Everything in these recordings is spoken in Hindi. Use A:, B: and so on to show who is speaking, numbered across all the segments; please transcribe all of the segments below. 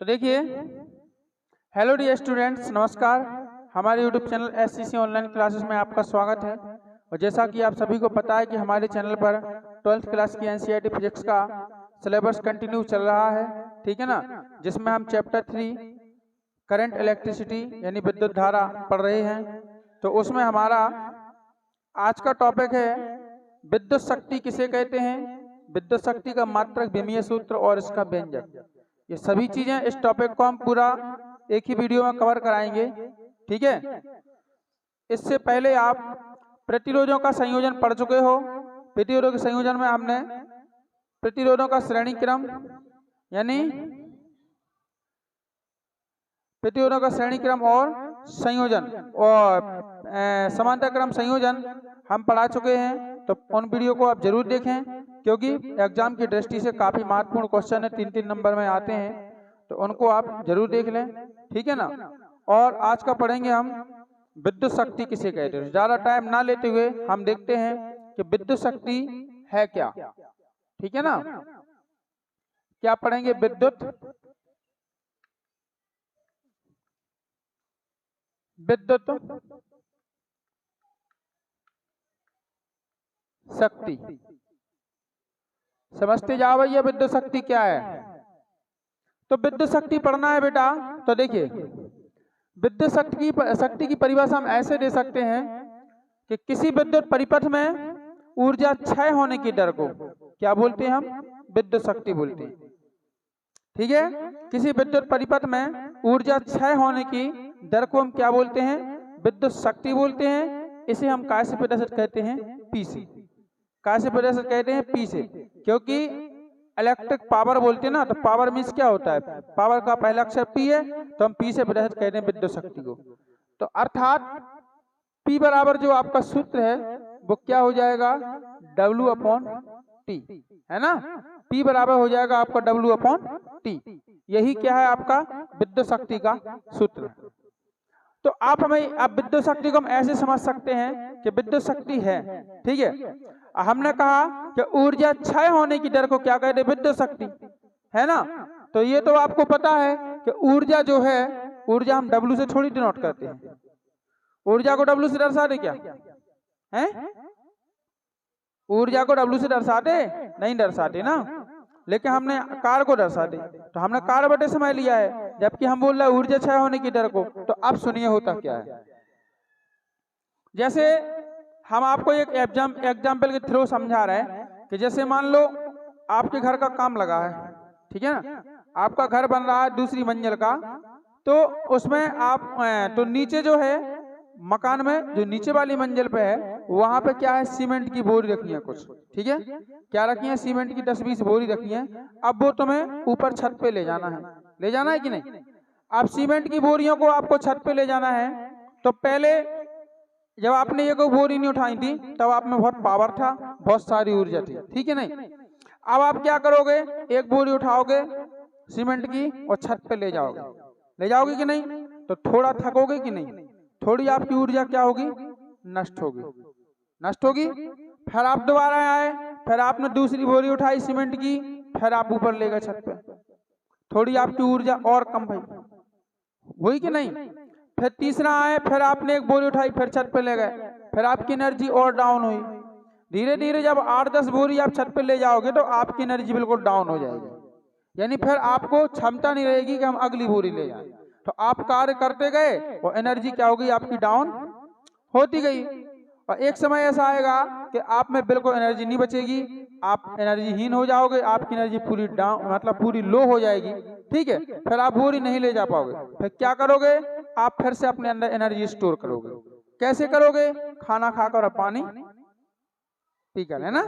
A: तो देखिए, हेलो डियर स्टूडेंट्स, नमस्कार। हमारे YouTube channel SCC online classes में आपका स्वागत है। और जैसा कि आप सभी को पता है कि हमारे चैनल पर 12th क्लास की एनसीईआरटी फिजिक्स का सिलेबस कंटिन्यू चल रहा है, ठीक है ना, जिसमें हम चैप्टर 3 करंट इलेक्ट्रिसिटी यानी विद्युत धारा पढ़ रहे हैं। तो उसमें हमारा आज का टॉपिक है विद्युत शक्ति किसे कहते हैं, विद्युत शक्ति का मात्रक, विमीय सूत्र और इसका व्यंजक। ये सभी चीजें इस टॉपिक को हम पूरा एक ही वीडियो में कवर कराएंगे, ठीक है। इससे पहले आप प्रतिरोधों का संयोजन पढ़ चुके हो। प्रतिरोधों के संयोजन में हमने प्रतिरोधों का श्रेणी क्रम यानी प्रतिरोधों का श्रेणी क्रम और संयोजन और समांतर क्रम संयोजन हम पढ़ा चुके हैं। तो उन वीडियो को आप जरूर देखें, क्योंकि एग्जाम की दृष्टि से काफी महत्वपूर्ण क्वेश्चन है, 3-3 नंबर में आते हैं, तो उनको आप जरूर देख लें, ठीक है ना। और आज का पढ़ेंगे हम विद्युत शक्ति किसे कहते हैं। ज्यादा टाइम ना लेते हुए हम देखते हैं कि विद्युत शक्ति है क्या, ठीक है ना। क्या पढ़ेंगे? विद्युत शक्ति। समझते जाओ भैया, विद्युत शक्ति क्या है। तो विद्युत शक्ति पढ़ना है बेटा। तो देखिए, विद्युत शक्ति की परिभाषा हम ऐसे दे सकते हैं कि किसी विद्युत परिपथ में ऊर्जा क्षय होने की दर को क्या बोलते हैं? हम विद्युत शक्ति बोलते हैं, ठीक है। किसी विद्युत परिपथ में ऊर्जा क्षय होने की दर को हम क्या बोलते हैं? विद्युत शक्ति बोलते हैं। इसे हम काय से प्रदर्शित कहते हैं? पी से। काय से प्रदर्शित कहते हैं? पी से, क्योंकि इलेक्ट्रिक पावर बोलते हैं ना, तो पावर मीन्स क्या होता है? पावर का पहला अक्षर पी है, तो हम पी से प्रदर्शित कहते हैं विद्युत शक्ति को। तो अर्थात पी बराबर जो आपका सूत्र है वो क्या हो जाएगा? W/T, है ना। P बराबर हो जाएगा आपका W/T। यही क्या है? आपका विद्युत शक्ति का सूत्र। तो आप विद्युत शक्ति को हम ऐसे समझ सकते हैं कि विद्युत शक्ति है, ठीक है। हमने कहा कि ऊर्जा क्षय होने की दर को क्या कहते हैं? विद्युत शक्ति, है ना। तो ये तो आपको पता है कि ऊर्जा जो है, ऊर्जा हम W से थोड़ी डिनोट करते हैं। ऊर्जा को W से दर्शाते क्या है? ऊर्जा को W से दर्शाते नहीं, दर्शाते ना, लेकिन हमने कार्य को दर्शाते, तो हमने कार्य बटे समय लिया है, जबकि हम बोल रहे हैं ऊर्जा क्षय होने की दर को। तो अब सुनिए होता क्या है। जैसे हम आपको एक एग्जाम्पल के थ्रू समझा रहे हैं कि जैसे मान लो आपके घर का काम लगा है, ठीक है ना। आपका घर बन रहा है दूसरी मंजिल का, तो उसमें आप तो नीचे जो है मकान में जो नीचे वाली मंजिल पे है, वहां पे क्या है? सीमेंट की बोरी रखी है कुछ, ठीक है। क्या रखी है? सीमेंट की 10-20 बोरी रखी है। अब वो तुम्हें ऊपर छत पे ले जाना है कि नहीं। अब सीमेंट की बोरियों को आपको छत पे ले जाना है, तो पहले जब आपने ये कोई बोरी नहीं उठाई थी, तब आप में बहुत पावर था, बहुत सारी ऊर्जा थी, ठीक है नहीं। अब आप क्या करोगे? एक बोरी उठाओगे सीमेंट की और छत पे ले जाओगे कि नहीं। तो थोड़ा थकोगे कि नहीं, थोड़ी आपकी ऊर्जा क्या होगी? नष्ट होगी। फिर आप दोबारा आए, फिर आपने दूसरी बोरी उठाई सीमेंट की, फिर आप ऊपर ले गए छत पे, थोड़ी आपकी ऊर्जा और कम हुई कि नहीं। फिर तीसरा आए, फिर आपने एक बोरी उठाई, फिर छत पे ले गए, फिर आपकी एनर्जी और डाउन हुई। धीरे धीरे जब 8-10 बोरी आप छत पे ले जाओगे तो आपकी एनर्जी बिल्कुल डाउन हो जाएगी, यानी फिर आपको क्षमता नहीं रहेगी कि हम अगली बोरी ले जाएं। तो आप कार्य करते गए और एनर्जी क्या होगी? आपकी डाउन होती गई। और एक समय ऐसा आएगा कि आप में बिल्कुल एनर्जी नहीं बचेगी, आप एनर्जीहीन हो जाओगे, आपकी एनर्जी पूरी डाउन मतलब पूरी लो हो जाएगी, ठीक है। फिर आप बोरी नहीं ले जा पाओगे। फिर क्या करोगे? आप फिर से अपने अंदर एनर्जी स्टोर करोगे। कैसे करोगे? खाना खाकर और पानी पीकर, है ना।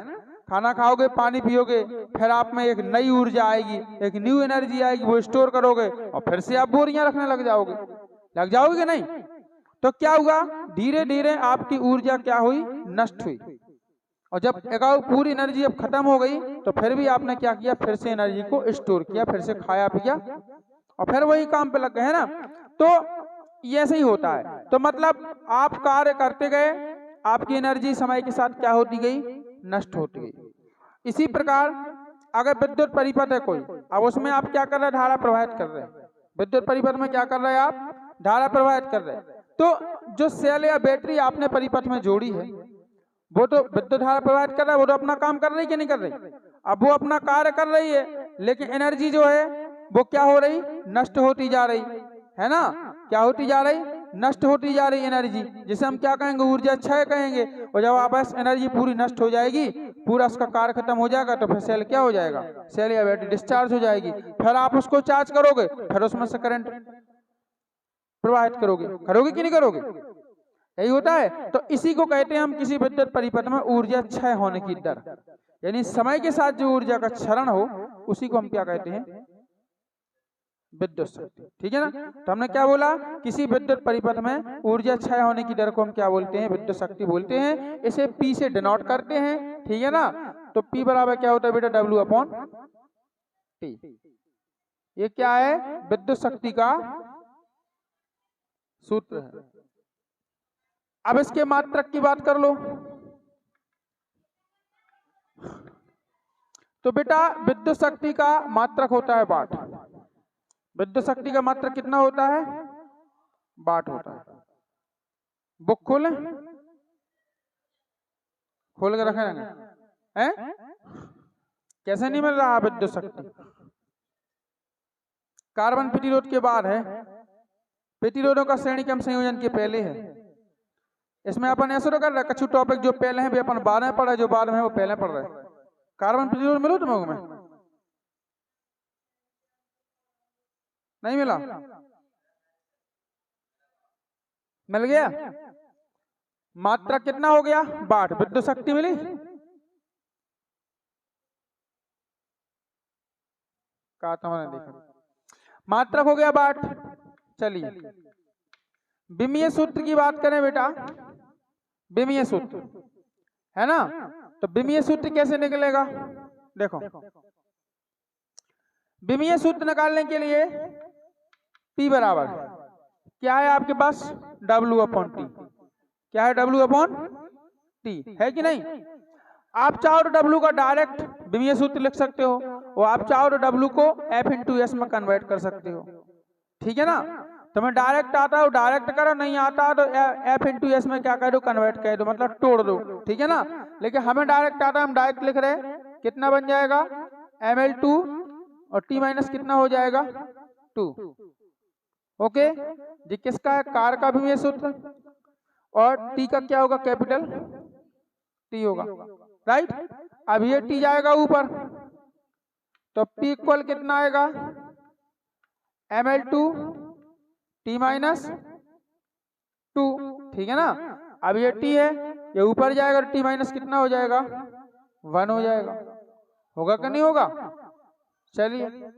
A: खाना खाओगे, पानी पियोगे, फिर आप में एक नई ऊर्जा आएगी, एक न्यू एनर्जी आएगी, वो स्टोर करोगे और फिर से आप बोरियां रखने लग जाओगे कि नहीं। तो क्या हुआ? धीरे धीरे आपकी ऊर्जा क्या हुई? नष्ट हुई। और जब पूरी एनर्जी अब खत्म हो गई, तो फिर भी आपने क्या किया? फिर से एनर्जी को स्टोर किया, फिर से खाया पिया और फिर वही काम पे लग गए, है ना। तो ये ऐसे ही होता है। तो मतलब आप कार्य करते गए, आपकी एनर्जी समय के साथ क्या होती गई? नष्ट होती गई। इसी प्रकार अगर विद्युत परिपथ है कोई, अब उसमें आप क्या कर रहे हैं? धारा प्रवाहित कर रहे हैं, विद्युत परिपथ में क्या कर रहे हैं आप, धारा प्रवाहित कर रहे हैं। तो जो सेल या बैटरी आपने परिपथ में जोड़ी है वो तो विद्युत धारा प्रवाहित कर रहा है, वो तो अपना काम कर रही है कि नहीं कर रही। अब वो अपना कार्य कर रही है, लेकिन एनर्जी जो है वो क्या हो रही, नष्ट होती जा रही है ना। क्या होती जा रही, नष्ट होती जा रही एनर्जी, जिसे हम क्या कहेंगे, ऊर्जा क्षय कहेंगे। और जब वापस एनर्जी पूरी नष्ट हो जाएगी, पूरा उसका कार्य खत्म हो जाएगा, तो फिर सेल क्या हो जाएगा, सेल या बैटरी डिस्चार्ज हो जाएगी। फिर आप उसको चार्ज करोगे, फिर उसमें से करंट प्रवाहित करोगे कि नहीं करोगे, यही होता है। तो इसी को कहते हैं हम किसी विद्युत परिपथ में ऊर्जा क्षय होने की दर, यानी समय के साथ जो ऊर्जा का क्षरण हो उसी को हम क्या कहते हैं, विद्युत शक्ति। ठीक है ना। तो हमने क्या बोला, किसी विद्युत परिपथ में ऊर्जा क्षय होने की दर को हम क्या बोलते हैं, विद्युत शक्ति बोलते हैं। इसे P से डिनोट करते हैं, ठीक है ना। तो P बराबर क्या होता है बेटा, W/T। ये क्या है, विद्युत शक्ति का सूत्र है। अब इसके मात्रक की बात कर लो। तो बेटा विद्युत शक्ति का मात्रक होता है वाट। विद्युत शक्ति का मात्रक कितना होता है, वाट होता है। बुक खोल के रखे हैं, कैसे नहीं मिल रहा विद्युत शक्ति। कार्बन प्रतिरोध के बाद है, प्रतिरोधों का श्रेणी क्रम संयोजन के पहले है। इसमें अपन ऐसा तो कर रहे कुछ टॉपिक जो पहले हैं वे अपन बाद में पढ़े, जो बाद में वो पहले पढ़ रहे। कार्बन प्रतिरोध मिलो तुम लोगों में, नहीं मिला, मिल गया। मात्रा कितना हो गया, वाट। विद्युत शक्ति मिली, कहा था मैंने, देखा मात्रक हो गया वाट। चलिए विमीय सूत्र की बात करें बेटा, विमीय सूत्र है ना। तो विमीय सूत्र कैसे निकलेगा, देखो विमीय सूत्र निकालने के लिए P बराबर क्या है आपके पास, W/T। क्या है, W/T है कि नहीं। आप चाहो तो W का डायरेक्ट विमीय सूत्र लिख सकते हो, और आप चाहो तो W को F/S में कन्वर्ट कर सकते हो, ठीक है ना। तुम्हें डायरेक्ट आता है डायरेक्ट करो, नहीं आता तो F/S में क्या कर दो, कन्वर्ट कर दो, मतलब तोड़ दो, ठीक है ना। लेकिन हमें डायरेक्ट आता है, हम डायरेक्ट लिख रहे हैं। कितना बन जाएगा, ml2 और T माइनस कितना हो जाएगा, 2। ओके जी, किसका है, कार का विमीय सूत्र, और T का क्या होगा, कैपिटल T होगा, राइट। अब ये T जाएगा ऊपर, तो P इक्वल कितना आएगा, ml2 T माइनस 2, ठीक है ना। अब ये T है, ये ऊपर जाएगा, T माइनस कितना हो जाएगा, 1 हो जाएगा। होगा कि नहीं होगा। चलिए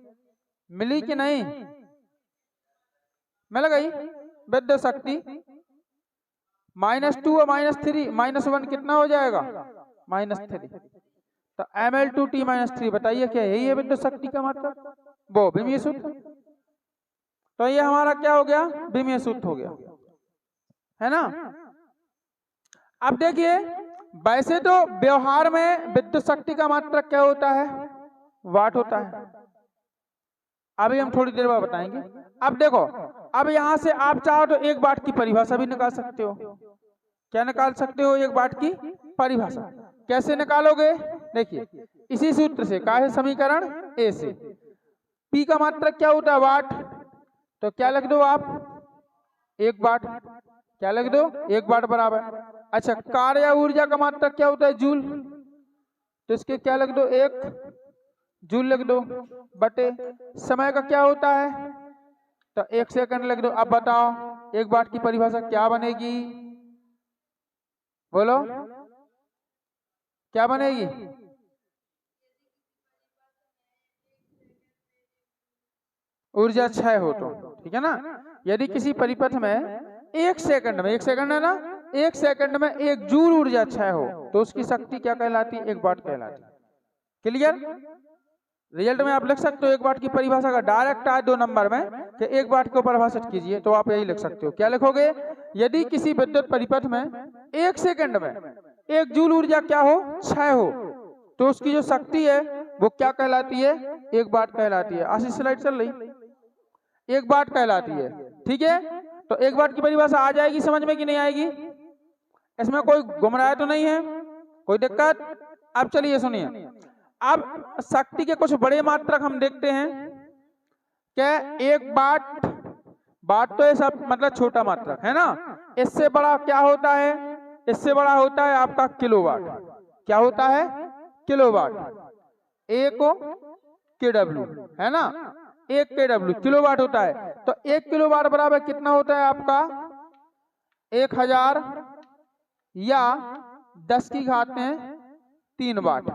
A: मिली कि नहीं, मिल गई विद्युत शक्ति। -2 और -3, -1 कितना हो जाएगा, -3। तो ml2 T - 3, बताइए क्या यही है विद्युत शक्ति का मतलब, वो विमीय सूत्र। तो ये हमारा क्या हो गया, विमीय सूत्र हो गया, है ना। अब देखिए वैसे तो व्यवहार में विद्युत शक्ति का मात्रक क्या होता है, वाट होता है। अभी हम थोड़ी देर बाद बताएंगे। अब देखो, अब यहां से आप चाहो तो 1 वाट की परिभाषा भी निकाल सकते हो। क्या निकाल सकते हो, 1 वाट की परिभाषा। कैसे निकालोगे, देखिए इसी सूत्र से, का है समीकरण A से। P का मात्रक क्या होता है, वाट। तो क्या लिख दो आप, 1 वाट। क्या लिख दो, 1 वाट बराबर। अच्छा, कार्य या ऊर्जा का मात्रक क्या होता है, जूल। तो इसके क्या लिख दो, 1 जूल लिख दो, बटे समय का क्या होता है, तो 1 सेकंड लिख दो। अब बताओ 1 वाट की परिभाषा क्या बनेगी, बोलो क्या बनेगी। ऊर्जा क्षय हो तो, ठीक है ना। यदि किसी परिपथ में 1 सेकंड में, 1 सेकंड है ना, 1 सेकंड में 1 जूल ऊर्जा क्षय हो तो उसकी शक्ति क्या कहलाती है, 1 वाट कहलाती है। क्लियर। रिजल्ट में आप लिख सकते हो 1 वाट की परिभाषा का डायरेक्ट आए 2 नंबर में कि 1 वाट को परिभाषित कीजिए, तो आप यही लिख सकते हो। क्या लिखोगे, यदि किसी विद्युत परिपथ में 1 सेकंड में 1 जूल ऊर्जा क्या हो, क्षय हो, तो उसकी जो शक्ति है वो क्या कहलाती है, 1 वाट कहलाती है। आशी स्लाइड चल रही। 1 वाट कहलाती है। ठीक है, तो 1 वाट की परिभाषा आ जाएगी समझ में कि नहीं आएगी? इसमें कोई गुमराह तो नहीं है, कोई दिक्कत? अब चलिए सुनिए, अब शक्ति के कुछ बड़े मात्रक हम देखते हैं। क्या 1 वाट, वाट तो ये सब मतलब छोटा मात्रक है ना। इससे बड़ा क्या होता है? इससे बड़ा होता है आपका किलोवाट। क्या होता है? किलोवाट। 1 केडब्ल्यू है ना, 1 केडब्ल्यू किलोवाट होता है। तो 1 किलोवाट बराबर कितना होता है आपका? 1000 या 10 की घात में 3 वाट।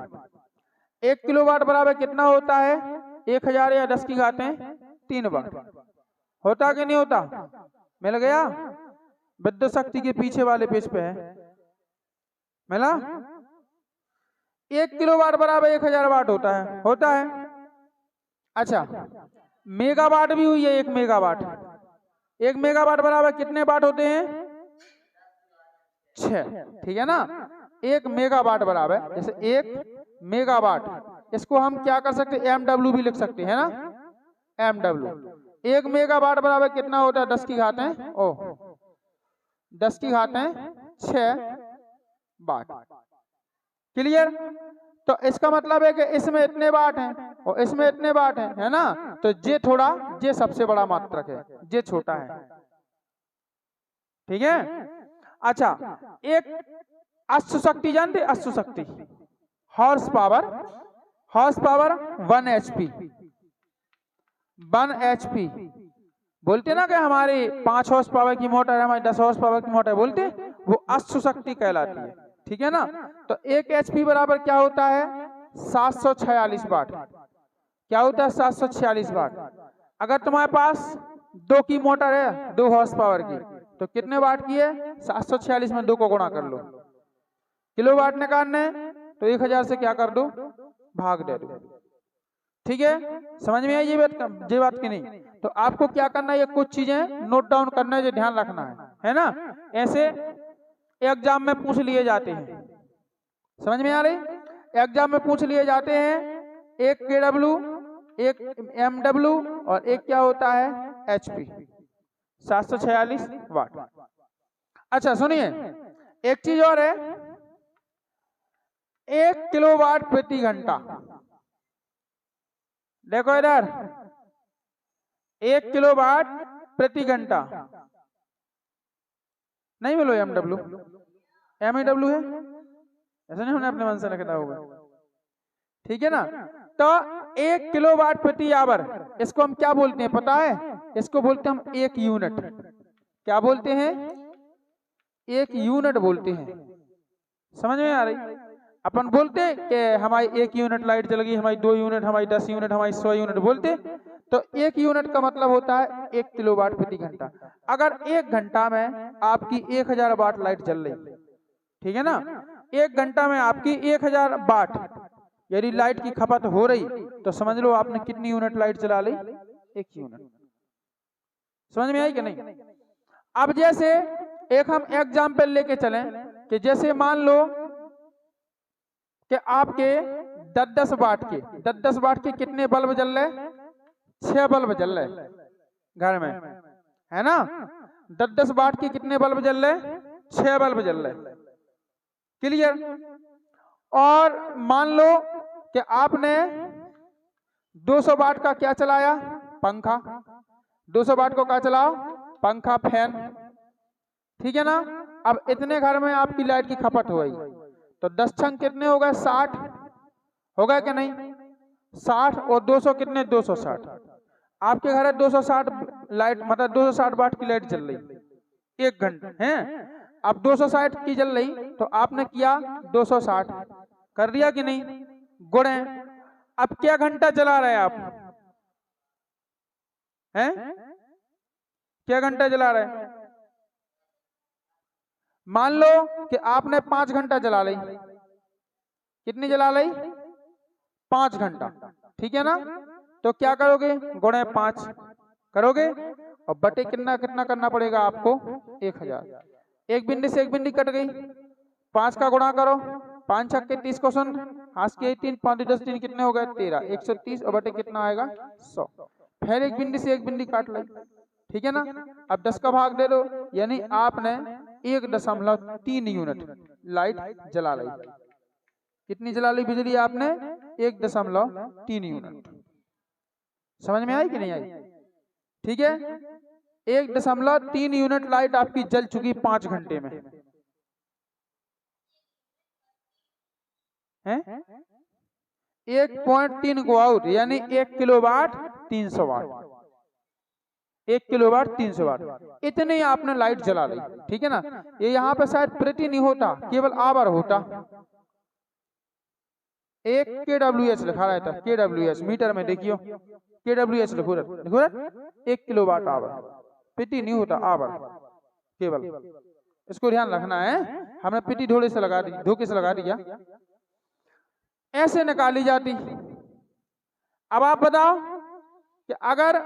A: 1 किलोवाट बराबर कितना होता है? 1000 या 10 की घात में 3 वाट। होता कि नहीं होता? मिल गया? विद्युत शक्ति के पीछे वाले पेज पे है, मिला? 1 किलोवाट बराबर 1000 वाट होता है, होता है। अच्छा, मेगावाट भी हुई है। 1 मेगावाट, 1 मेगावाट बराबर कितने वाट होते हैं? 6। ठीक है ना, 1 मेगावाट बराबर, जैसे 1 मेगावाट, इसको हम क्या कर सकते हैं? MW भी लिख सकते हैं ना, MW। 1 मेगावाट बराबर कितना होता है? 10 की घात है 10 की घात है 6 वाट। क्लियर? तो इसका मतलब है कि इसमें इतने वाट हैं और इसमें इतने वाट हैं, है ना। तो ये सबसे बड़ा मात्रक है, ये छोटा है। ठीक है। अच्छा, एक अश्व शक्ति जानते? अश्व शक्ति, हॉर्स पावर 1 HP। 1 HP बोलते ना कि हमारी 5 हॉर्स पावर की मोटर है, हमारी 10 हॉर्स पावर की मोटर बोलते, वो अश्व शक्ति कहलाती है। ठीक है ना। तो 1 HP बराबर क्या होता है? 746 वाट। क्या होता है? 746 वाट। अगर तुम्हारे पास 2 की मोटर है, 2 हॉर्स पावर की, तो कितने वाट की है? 746 में 2 को गुणा कर लो। किलोवाट निकालने, तो 1000 से क्या कर दो? भाग दे दो। ठीक है, समझ में आई ये बात की नहीं? तो आपको क्या करना है? ये कुछ चीजें नोट डाउन करना है, जो ध्यान रखना है ना। ऐसे एग्जाम में पूछ लिए जाते हैं, समझ में आ रही? एग्जाम में पूछ लिए जाते हैं, 1 KW, 1 MW और एक क्या होता है? HP। 746 वाट। अच्छा सुनिए, एक चीज और है, 1 किलोवाट प्रति घंटा। देखो इधर, 1 किलोवाट प्रति घंटा नहीं मिलो। MW, MEW है, ऐसा नहीं होना अपने मन से लिखना होगा। ठीक है ना। तो 1 किलोवाट प्रति आवर, इसको हम क्या बोलते हैं पता है? इसको बोलते हैं हम 1 यूनिट। क्या बोलते हैं? 1 यूनिट बोलते हैं। समझ में आ रही? अपन बोलते कि हमारी 1 यूनिट लाइट जल गई, हमारी 2 यूनिट, हमारी 10 यूनिट, हमारी 100 यूनिट बोलते। तो 1 यूनिट का मतलब होता है 1 किलोवाट प्रति घंटा। अगर 1 घंटा में आपकी 1000 वाट लाइट जल रही, ठीक है ना, 1 घंटा में आपकी 1000 वाट यदि लाइट की खपत हो रही, तो समझ लो आपने कितनी यूनिट लाइट जला ली? 1 यूनिट। समझ में आई कि नहीं? अब जैसे एक हम एग्जाम्पल लेके चलें कि जैसे मान लो कि आपके 10-10 वाट के 10-10 वाट के कितने बल्ब जल रहे? 6 बल्ब जल रहे घर में, है ना। 10-10 वाट के कितने बल्ब जल रहे? 6 बल्ब जल रहे। क्लियर? और मान लो कि आपने 200 वाट का क्या चलाया? पंखा। 200 वाट को क्या चलाओ? पंखा, फैन। ठीक है ना। अब इतने घर में आपकी लाइट की खपत हो गई, तो 10 छंग कितने हो गए? 60 हो गए कि नहीं? 60 और 200 कितने? 260। आपके घर है 260 लाइट, मतलब 260 वाट की लाइट जल रही 1 घंटे है। अब 260 की जल रही, तो आपने किया 260 कर दिया कि नहीं? गुणे। अब क्या घंटा चला रहे हैं आप? हैं? क्या घंटा चला रहे हैं? मान लो कि आपने 5 घंटा जला ली। कितनी जला ली? 5 घंटा। ठीक है ना। तो क्या करोगे? गुणे 5 करोगे और बटे कितना कितना करना पड़ेगा आपको? 1000। एक बिंदी से एक बिंदी कट गई, 5 का गुणा करो, 5 छक्के 30 को सुन, हाथ के 3, 5 10 3 कितने हो गए? 13। 130 और बटे कितना आएगा? 100। फिर एक बिंदी से एक बिंदी काट ली, ठीक है ना। अब 10 का भाग दे दो, यानी आपने 1.3 यूनिट लाइट जला ली। कितनी जला ली बिजली आपने? 1.3 यूनिट। समझ में आई कि नहीं आई? ठीक है, 1.3 यूनिट लाइट आपकी जल चुकी 5 घंटे में है। 1.3 को आउट, यानी 1 किलोवाट 300 वाट, 1 किलोवाट 300 वाट, इतनी आपने लाइट जला ली, ठीक है ना। ये यहाँ पे शायद प्रति नहीं होता, केवल आवर होता। एक KWH लिखा रहता है, KWH मीटर में देखियो, KWH लिखो लिखो 1 किलोवाट आवर, प्रति नहीं होता, आवर केवल, इसको ध्यान रखना है। हमने प्रति धोखे से लगा दिया, ऐसे निकाली जाती। अब आप बताओ कि अगर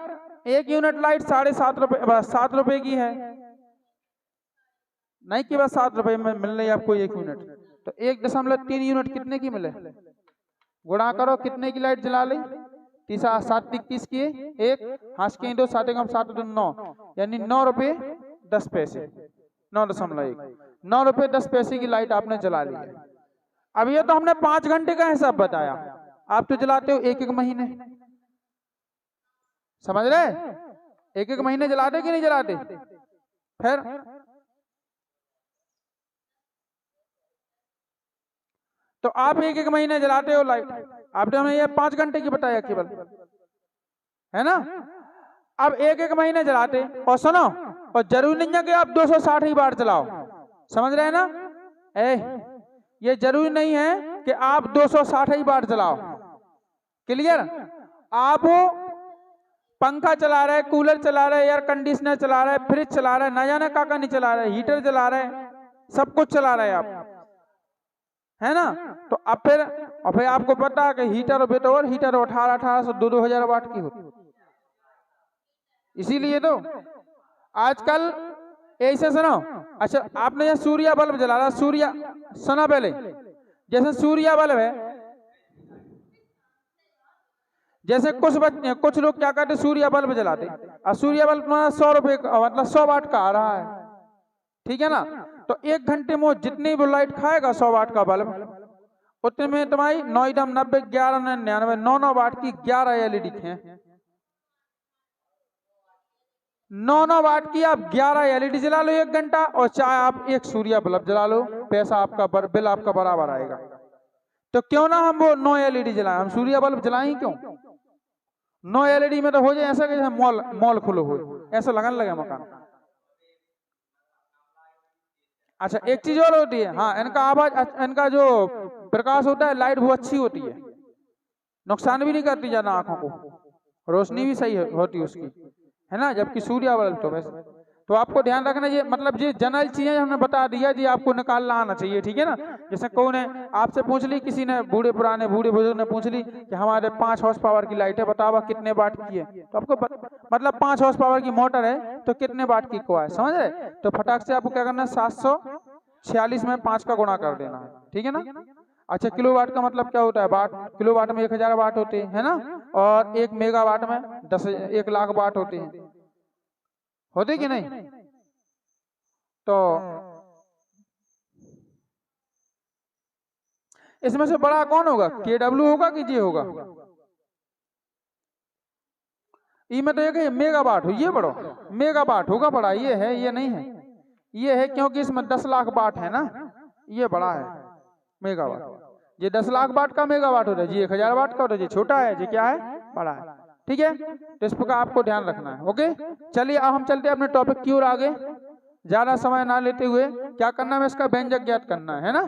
A: 1 यूनिट लाइट 7.5 रुपए की है, नहीं कि बस 7 रुपए में मिल रही है आपको 1 यूनिट, तो 1.3 यूनिट कितने की मिले? गुणा करो, कितने की लाइट जला ली? 7 21 की, 1 हाथ के 2 7 कम 7 2 9, यानी 9 रुपए 10 पैसे, 9.1, 9 रुपए 10 पैसे की लाइट आपने जला ली है। अब ये तो हमने 5 घंटे का हिसाब बताया, आप तो जलाते हो 1-1 महीने, समझ रहे? 1-1 महीने जलाते कि नहीं जलाते? फिर तो आप 1-1 महीने जलाते हो लाइट, आपने हमें ये 5 घंटे की बताया केवल, है ना। अब 1-1 महीने जलाते, और सुनो, और जरूरी नहीं है कि आप 260 ही बार जलाओ, समझ रहे हैं ना। ये जरूरी नहीं है कि आप 260 ही बार जलाओ, क्लियर। आप पंखा चला रहे, कूलर चला रहे, एयर कंडीशनर चला रहे, फ्रिज चला रहे, ना जाने काका नहीं चला रहे, हीटर चला रहे, सब कुछ चला रहे आप, है ना। तो अब फिर आपको पता है कि हीटर 1800 2000 वाट की होती, इसीलिए तो आजकल ऐसे सुनो। अच्छा, आपने ये सूर्य बल्ब जला रहा, सूर्य सुना पहले, जैसे सूर्य बल्ब है, जैसे कुछ लोग क्या करते, सूर्य बल्ब जलाते, और सूर्य बल्ब 100 रुपए मतलब 100 वाट का आ रहा है, ठीक है ना। तो 1 घंटे में जितनी भी लाइट खाएगा 100 वाट का बल्ब, उतने में तुम्हारी 990 11 99 9 वाट की 11 LED हैं। 9 वाट की आप 11 LED जला लो 1 घंटा, और चाहे आप 1 सूर्य बल्ब जला लो, पैसा आपका बिल आपका बराबर आएगा। तो क्यों ना हम वो 9 LED जलाएं, हम सूर्य बल्ब जलाएं क्यों? 9 LED में तो हो जाए ऐसा कि मॉल खुलो हो, ऐसा लगन लगे मकान। अच्छा, एक चीज और होती है, हाँ, इनका आवाज, इनका जो प्रकाश होता है, लाइट वो अच्छी होती है, नुकसान भी नहीं करती ज्यादा आंखों को, रोशनी भी सही होती उसकी, है ना। जबकि सूर्य बल्ब तो वैसे, तो आपको ध्यान रखना, ये मतलब ये जनरल चीजें हमने बता दिया जी, आपको निकालना आना चाहिए, ठीक है ना। जैसे कौन है आपसे पूछ ली, किसी ने बूढ़े बुजुर्ग ने पूछ ली कि हमारे 5 हॉर्स पावर की लाइट है, बताओ कितने वाट की है, तो आपको मतलब 5 हॉर्स पावर की मोटर है तो कितने वाट की को है, समझ रहे। तो फटाक से आपको क्या करना है, 746 में 5 का गुणा कर देना है, ठीक है ना। अच्छा, किलोवाट का मतलब क्या होता है? वाट, किलोवाट में 1000 वाट होते हैं, है ना। और 1 मेगावाट में 1 लाख वाट होते हैं, होते कि नहीं। तो इसमें से बड़ा कौन होगा? KW होगा कि J होगा? ई में तो एक है मेगावाट हो, ये बड़ो मेगावाट होगा बड़ा, ये है, ये नहीं है, ये है क्योंकि इसमें 10 लाख वाट है ना, ये बड़ा है मेगावाट। ये 10 लाख वाट का मेगावाट होता है, जी 1000 वाट का होता है, ये छोटा है, ये क्या है, बड़ा है, ठीक है। तो इस प्रकार आपको ध्यान रखना है, ओके। चलिए अब हम चलते हैं अपने टॉपिक की ओर आगे, ज्यादा समय ना लेते हुए। क्या करना है, इसका व्यंजक ज्ञात करना है ना।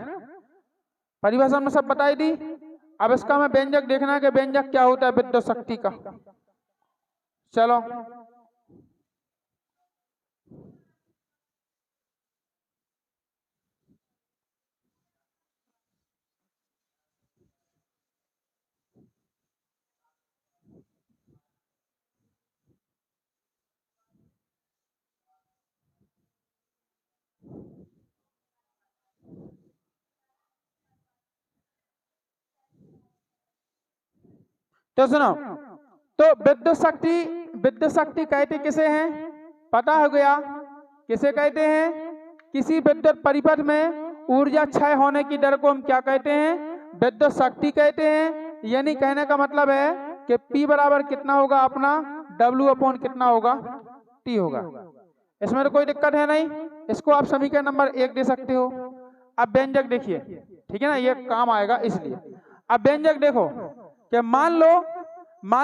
A: परिभाषा में सब बताई दी, अब इसका मैं व्यंजक देखना है कि व्यंजक क्या होता है विद्युत शक्ति का। चलो, तो सुनो, तो विद्युत शक्ति विद्युत शक्ति कहते किसे हैं, पता हो गया। किसे कहते हैं? किसी विद्युत परिपथ में ऊर्जा क्षय होने की दर को हम क्या कहते हैं? विद्युत शक्ति कहते हैं। यानी कहने का मतलब है कि P बराबर कितना होगा अपना, W अपॉन कितना होगा, T होगा। इसमें तो कोई दिक्कत है नहीं, इसको आप समीकरण नंबर 1 दे सकते हो। अब व्यंजक देखिए, ठीक है ना, ये काम आएगा इसलिए। अब व्यंजक देखो कि मान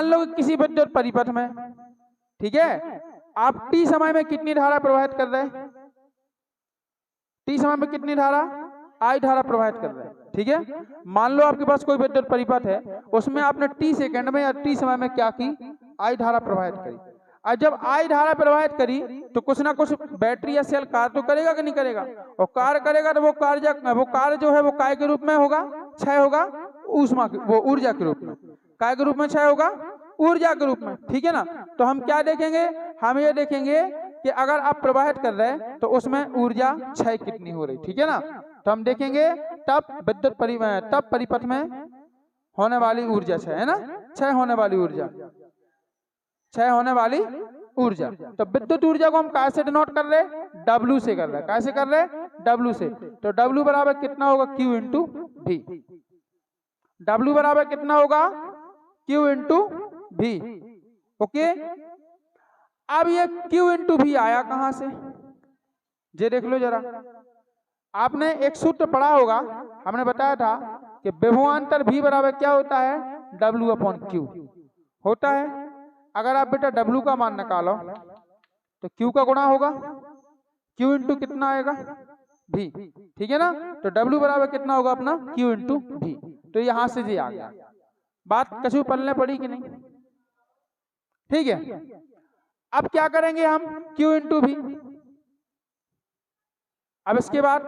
A: लो कि किसी विद्युत परिपथ में, ठीक है, आप T समय में कितनी धारा प्रवाहित कर रहे हैं? T समय में कितनी धारा, I धारा प्रवाहित कर रहे हैं, ठीक है। मान लो आपके पास कोई विद्युत परिपथ है, उसमें आपने T सेकंड में या T समय में क्या की, I धारा प्रवाहित करी। और जब I धारा प्रवाहित करी तो कुछ ना कुछ बैटरी या सेल कार्य तो करेगा कि नहीं करेगा, और कार्य करेगा तो वो कार्य जो है वो काय के रूप में होगा, क्षय होगा, ऊष्मा वो ऊर्जा के रूप में, काय के रूप में क्षय होगा, ऊर्जा के रूप में, ठीक है ना। तो हम क्या देखेंगे, हम ये देखेंगे कि अगर आप प्रवाहित कर रहे हैं तो उसमें ऊर्जा क्षय कितनी हो रही, ठीक है ना। तो हम देखेंगे तब परिपथ में होने वाली ऊर्जा क्षय, है ना, क्षय होने वाली ऊर्जा, क्षय होने वाली ऊर्जा। तो विद्युत ऊर्जा को हम कैसे डिनोट कर रहे हैं, W से कर रहे हैं। कैसे कर रहे हैं, W से। तो W बराबर कितना होगा, Q इंटू V। W बराबर कितना होगा, Q इंटू V। ओके, अब ये Q इंटू V आया कहां से, ये देख लो जरा। आपने एक सूत्र पढ़ा होगा, हमने बताया था कि विभवांतर V बराबर क्या होता है, W अपॉन Q होता है। अगर आप बेटा W का मान निकालो तो Q का गुणा होगा, Q इंटू कितना आएगा, V, ठीक है ना। तो W बराबर कितना होगा अपना, Q इंटू V। तो यहां से जी आ गया। बात कछु पढ़ने पड़ी कि नहीं, ठीक है। अब क्या करेंगे हम, Q इंटू V। अब इसके बाद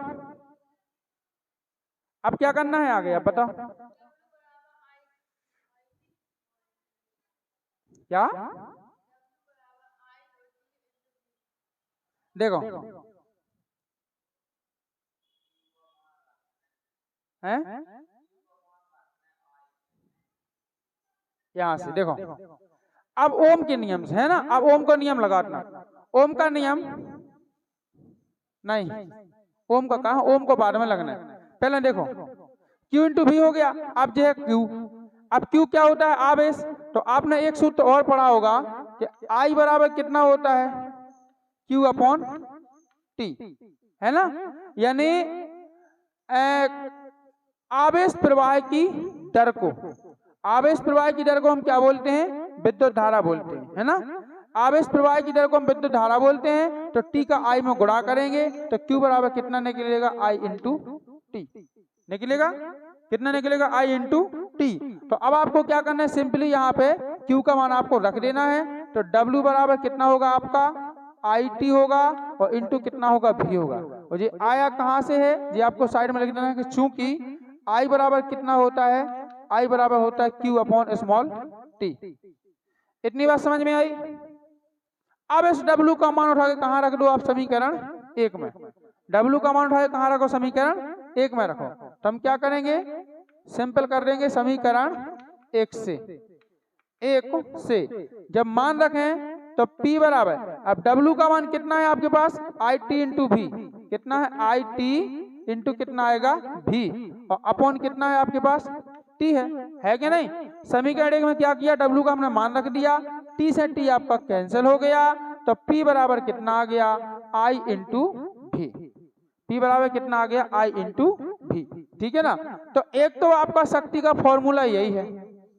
A: अब क्या करना है आगे, अब बताओ क्या। देखो हैं, यहां से देखो, अब ओम के नियम से है ना, अब ओम का नियम लगाना। ओम का नियम नहीं, ओम का कहा, ओम को बाद में लगना है, पहले देखो Q इंटू V हो गया। अब जो है Q, अब Q क्या होता है, आवेश। तो आपने एक सूत्र और पढ़ा होगा कि I बराबर कितना होता है, Q अपॉन T, है ना। यानी आवेश प्रवाह की दर को, आवेश प्रवाह की दर को हम क्या बोलते हैं, विद्युत धारा बोलते हैं, है ना। आवेश प्रवाह की दर को हम विद्युत धारा बोलते हैं। तो T का I में गुणा करेंगे तो Q बराबर कितना निकलेगा, I इंटू T निकलेगा, कितना निकलेगा, I इंटू T। तो अब आपको क्या करना है, सिंपली यहाँ पे Q का मान आपको रख देना है। तो W बराबर कितना होगा आपका, IT होगा, और इंटू कितना होगा, V होगा। और ये आया कहाँ से है, ये आपको साइड में लिख देना है कि चूंकि I बराबर कितना होता है, I बराबर होता है Q अपॉन स्मॉल t। इतनी बात समझ में आई। अब इस W का मान उठा के कहाँ रख दो आप, समीकरण 1 में। W का मान उठा के कहाँ रखो, समीकरण 1 में रखो। तो हम क्या करेंगे, सिंपल कर देंगे समीकरण 1 से जब मान रखें तो P बराबर, अब W का मान कितना है आपके पास, IT इंटू V, कितना है, IT इंटू कितना आएगा, V, और अपॉन कितना है आपके पास, T है कि नहीं। समीकरण 1 में क्या किया, W का हमने मान रख दिया, T से T आपका कैंसिल हो गया, तो P बराबर कितना आ गया, I इंटू V। P बराबर कितना आ गया, I इंटू V, ठीक है ना। तो एक तो आपका शक्ति का फॉर्मूला यही है,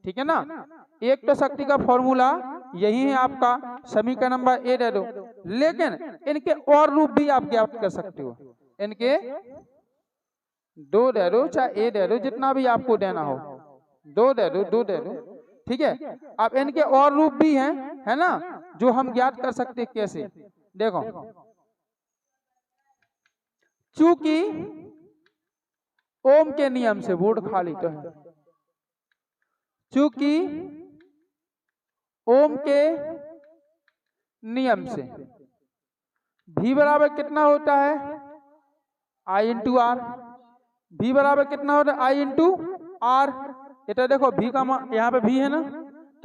A: ठीक है ना, एक तो शक्ति का फॉर्मूला यही है आपका, समीकरण नंबर ए दे दो। लेकिन इनके और रूप भी आप ज्ञात कर सकते हो, इनके 2 दे दो, चाहे ए दे दो, जितना भी आपको देना हो, 2 दे दो, ठीक है। अब इनके और रूप भी हैं, है ना, जो हम ज्ञात कर सकते हैं। कैसे, देखो, चूंकि ओम के नियम से, बोर्ड खाली तो है, चूंकि ओम के नियम से V बराबर कितना होता है, I इंटू आर। V बराबर कितना होता है, I इंटू आर। इधर देखो V का मान, यहाँ पे V है ना,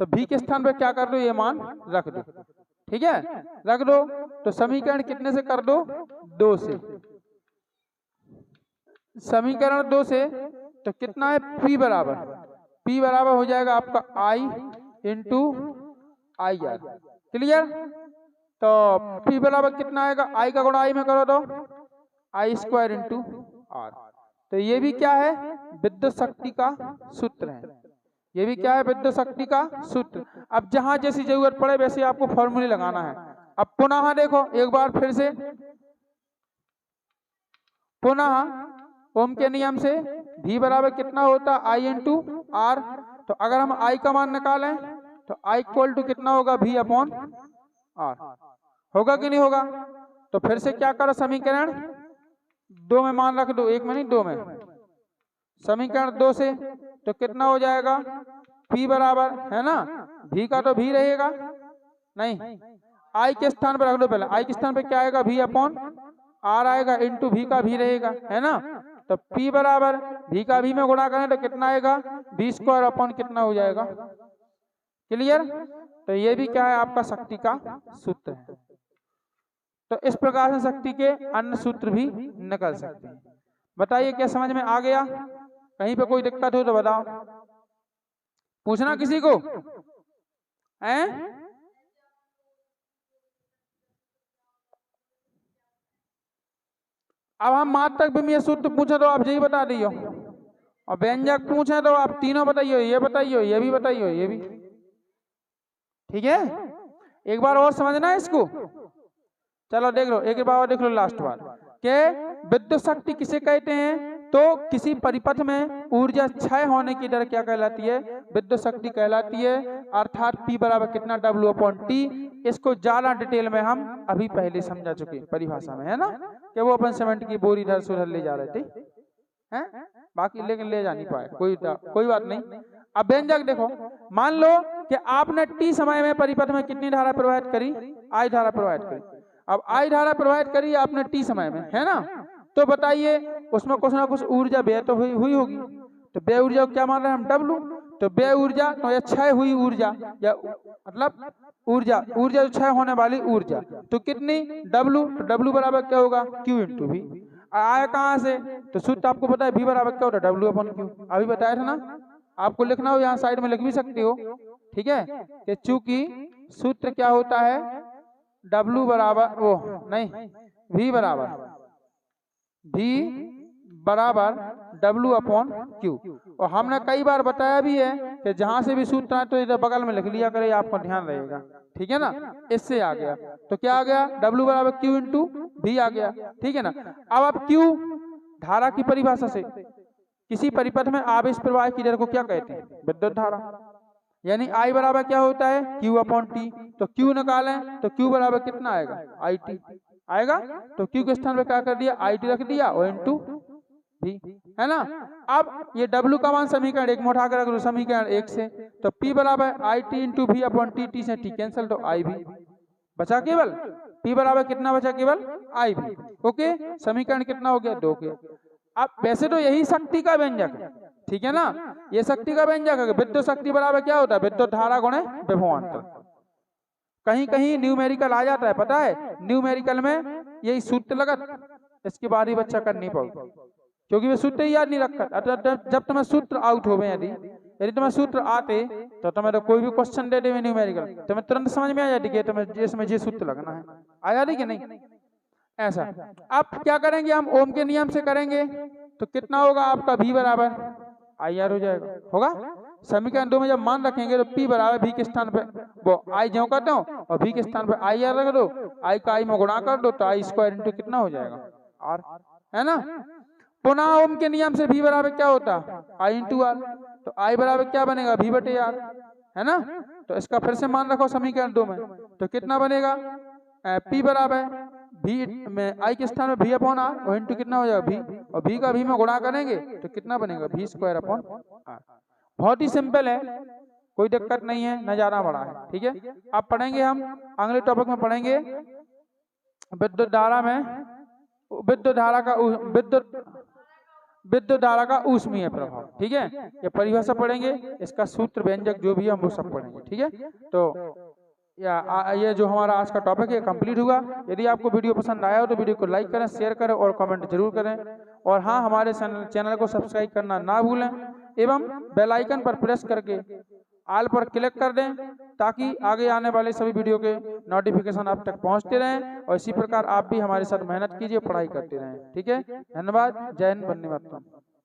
A: तो भी के स्थान पे क्या कर दो, ये मान रख दो। ठीक है, रख दो। तो समीकरण कितने से कर दो, 2 से। समीकरण 2 से तो कितना है, P बराबर, P बराबर हो जाएगा आपका I into I R. Clear. तो P बराबर कितना आएगा, I का गुणा I में करो तो I स्क्वायर इंटू आर। तो ये भी क्या है, विद्युत शक्ति का सूत्र है। ये भी क्या है, विद्युत शक्ति का सूत्र। अब जहां जैसी जरूरत पड़े वैसे आपको फॉर्मूले लगाना है। अब पुनः देखो एक बार फिर से, पुनः ओम के नियम से V बराबर कितना होता है, I इंटू आर। तो अगर हम I का मान निकालें तो I इक्वल टू कितना होगा, V अपॉन आर। होगा कि नहीं होगा। तो फिर से क्या करो, समीकरण 2 में मान रख दो, 1 में नहीं 2 में। समीकरण 2 से तो कितना हो जाएगा, P बराबर है ना, V का तो V रहेगा नहीं, I के स्थान पर रख दो। पहले I के स्थान पर क्या आएगा, V अपॉन आर आएगा इंटू V का V रहेगा, है ना। तो P बराबर V का V में गुणा करें तो कितना आएगा, V स्क्वायर अपॉन कितना हो जाएगा। क्लियर। तो ये भी क्या है, आपका शक्ति का सूत्र है। तो इस प्रकार से शक्ति के अन्य सूत्र भी निकल सकते हैं। बताइए क्या समझ में आ गया, कहीं पे कोई दिक्कत हो तो बताओ, पूछना किसी को हैं। अब हम मात्रक विमीय सूत्र पूछे तो आप यही बता दियो, और व्यंजक पूछे तो आप तीनों बताइए, ये बताइए, ये भी बताइए, ये भी। ठीक है, एक बार और समझना है इसको। चलो देख लो, एक बार और देख लो लास्ट बार के विद्युत शक्ति किसे कहते हैं। तो किसी परिपथ में ऊर्जा क्षय होने की दर क्या कहलाती है, विद्युत शक्ति कहलाती है। अर्थात P बराबर कितना, W अपॉन T। इसको ज्यादा डिटेल में हम अभी पहले समझा चुके परिभाषा में, है ना, कि वो अपन सीमेंट की बोरी इधर से उधर ले जा रहे थे, हैं, बाकी लेकिन ले जा नहीं पाए, कोई बात नहीं। अब व्यंजक देखो, मान लो कि आपने T समय में परिपथ में कितनी धारा प्रवाहित करी, I धारा प्रवाहित करी। अब I धारा प्रवाहित करी आपने T समय में, है ना। तो बताइए उसमें कुछ ना कुछ ऊर्जा व्यय तो हुई होगी। तो व्यय ऊर्जा को क्या मान रहे हैं हम, W। तो व्यय ऊर्जा तो या क्षय हुई ऊर्जा, या मतलब ऊर्जा जो क्षय होने वाली ऊर्जा, तो कितनी, W। तो W बराबर क्या होगा, Q इंटू V। आया कहाँ से, तो सूत्र आपको पता है, V बराबर क्या होता है, W अपॉन Q। अभी बताया था ना, आपको लिखना हो यहाँ साइड में लिख भी सकते हो। ठीक है, कि चूंकि सूत्र क्या होता है, W बराबर वो नहीं, V बराबर W अपॉन Q। और हमने कई बार बताया भी है कि जहां से भी सूत्र आए तो इधर बगल में लिख लिया करे, आपका ध्यान रहेगा। ठीक है ना, इससे आ गया तो क्या आ गया, W बराबर Q इंटू V आ गया। ठीक है ना। अब आप Q धारा की परिभाषा से किसी परिपथ में आवेश प्रवाह की दर को क्या कहते हैं, विद्युत धारा। यानी I बराबर क्या होता है, Q अपॉन T। तो Q निकालें तो Q बराबर कितना आएगा, IT आएगा। तो Q के स्थान पे क्या कर दिया, IT रख दिया और इंटू V, है ना। अब ये W का मान समीकरण 1 में उठा कर रख दो, समीकरण 1 से। तो P बराबर IT into V upon T, T से T कैंसिल, तो IB बचा केवल। P बराबर कितना बचा, केवल IB। ओके, समीकरण कितना हो गया, 2 के। अब वैसे तो यही शक्ति का व्यंजक है, ठीक है ना, ये शक्ति का व्यंजक है। विद्युत शक्ति बराबर क्या होता है, विद्युत धारा गुणे विभवांतर। कहीं कहीं न्यूमेरिकल आ जाता है, पता है, न्यूमेरिकल में यही सूत्र लगत, इसके बाद ही बच्चा कर नहीं पाओ, क्योंकि वे सूत्र ही याद नहीं रखा। जब तुम्हें सूत्र आउट हो गए, यदि तुम्हें सूत्र आते तो तुम्हें तो कोई भी क्वेश्चन दे दे न्यूमेरिकल, तुम्हें तुरंत समझ में आ जाती कि तुम्हें इसमें ये सूत्र लगना है, आ जाती कि नहीं ऐसा। अब क्या करेंगे हम, ओम के नियम से करेंगे तो कितना होगा आपका, V बराबर IR हो जाएगा, होगा। समीकरण 2 में जब मान रखेंगे तो P बराबर V के स्थान पे वो I ज्यों करते हो और V के स्थान पे IR रख दो, I का I में गुणा कर दो, तो I स्क्वायर इंटू कितना हो जाएगा, R, है ना। पुनः ओम के नियम से V बराबर क्या होता है, I इंटू R। तो I बराबर क्या बनेगा, V बटे R, है ना। तो इसका फिर से मान रखो समीकरण 2 में, तो कितना बनेगा, P बराबर V में I के स्थान में V अपॉन R और इंटू कितना हो जाएगा V, और V का V में गुणा करेंगे तो कितना बनेगा, V स्क्वायर अपॉन R। बहुत ही सिंपल है, कोई दिक्कत नहीं है, न ज्यादा बड़ा है। ठीक है, अब पढ़ेंगे हम अगले टॉपिक में, पढ़ेंगे विद्युत धारा में, विद्युत धारा का विद्युत धारा का ऊष्मीय प्रभाव। ठीक है, ये परिभाषा पढ़ेंगे, इसका सूत्र व्यंजक जो भी है हम वो सब पढ़ेंगे। ठीक है, तो ये जो हमारा आज का टॉपिक है कंप्लीट हुआ। यदि आपको वीडियो पसंद आया हो तो वीडियो को लाइक करें, शेयर करें और कमेंट जरूर करें। और हाँ, हमारे चैनल को सब्सक्राइब करना ना भूलें एवं बेल आइकन पर प्रेस करके ऑल पर क्लिक कर दें, ताकि आगे आने वाले सभी वीडियो के नोटिफिकेशन आप तक पहुंचते रहें। और इसी प्रकार आप भी हमारे साथ मेहनत कीजिए, पढ़ाई करते रहें। ठीक है, धन्यवाद। जय हिंद, वंदे मातरम।